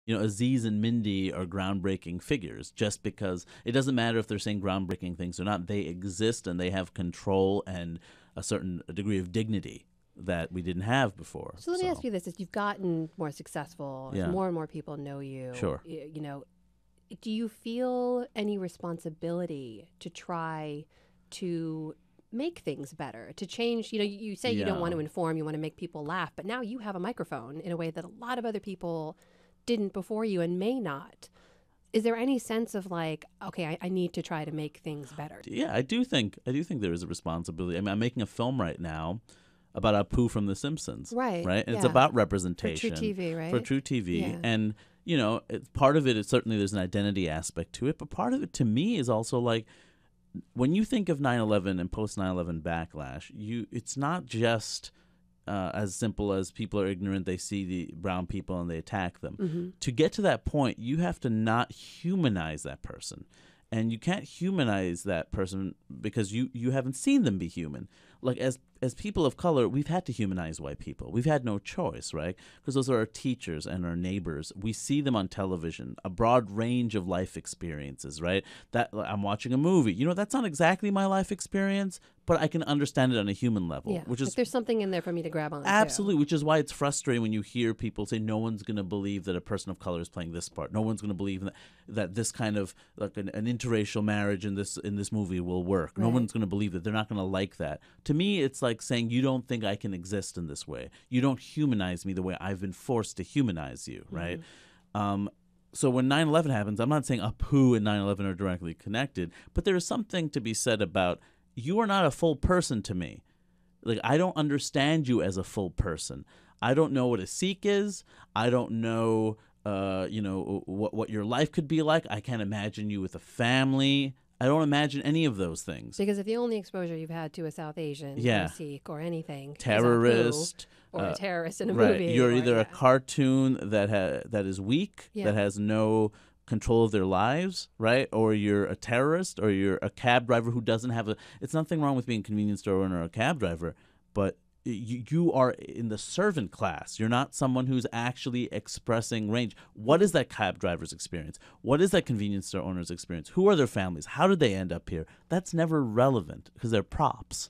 You know, Aziz and Mindy are groundbreaking figures just because it doesn't matter if they're saying groundbreaking things or not. They exist and they have control and a certain degree of dignity that we didn't have before. So let me ask you this: as you've gotten more successful, as Yeah. more and more people know you, Sure. you know, do you feel any responsibility to try to make things better, to change? You know, you say you don't want Yeah. to inform, you want to make people laugh, but now you have a microphone in a way that a lot of other people didn't before you and may not. Is there any sense of like, okay, I need to try to make things better? Yeah, I do think there is a responsibility. I mean, I'm making a film right now about Apu from The Simpsons, Right. right? And it's Yeah. about For representation True TV, right? for True TV. Yeah. And you know, part of it is certainly there's an identity aspect to it, but part of it to me is also like when you think of 9/11 and post 9/11 backlash, it's not just as simple as people are ignorant, they see the brown people and they attack them. Mm-hmm. To get to that point, you have to not humanize that person. And you can't humanize that person because you haven't seen them be human. Like as people of color, we've had to humanize white people. We've had no choice, right? Because those are our teachers and our neighbors. We see them on television, a broad range of life experiences, right? That I'm watching a movie. You know, that's not exactly my life experience, but I can understand it on a human level, Yeah. which Like is there's something in there for me to grab on. absolutely, which is why it's frustrating when you hear people say no one's going to believe that a person of color is playing this part. No one's going to believe that this kind of like an interracial marriage in this movie will work. No Right. one's going to believe that. They're not going to like that. To me, it's like saying you don't think I can exist in this way. You don't humanize me the way I've been forced to humanize you, right? So when 9/11 happens, I'm not saying Apu and 9/11 are directly connected, but there is something to be said about you are not a full person to me. Like, I don't understand you as a full person. I don't know what a Sikh is. I don't know, what your life could be like. I can't imagine you with a family. I don't imagine any of those things. Because if the only exposure you've had to a South Asian or Yeah. a Sikh or anything Terrorist. is Apu, or a terrorist in a Right. movie. You're or, either yeah. a cartoon that is weak, Yeah. that has no control of their lives, right? Or you're a terrorist, or you're a cab driver who doesn't have it's nothing wrong with being a convenience store owner or a cab driver, but you are in the servant class. You're not someone who's actually expressing range. What is that cab driver's experience? What is that convenience store owner's experience? Who are their families? How did they end up here? That's never relevant because they're props.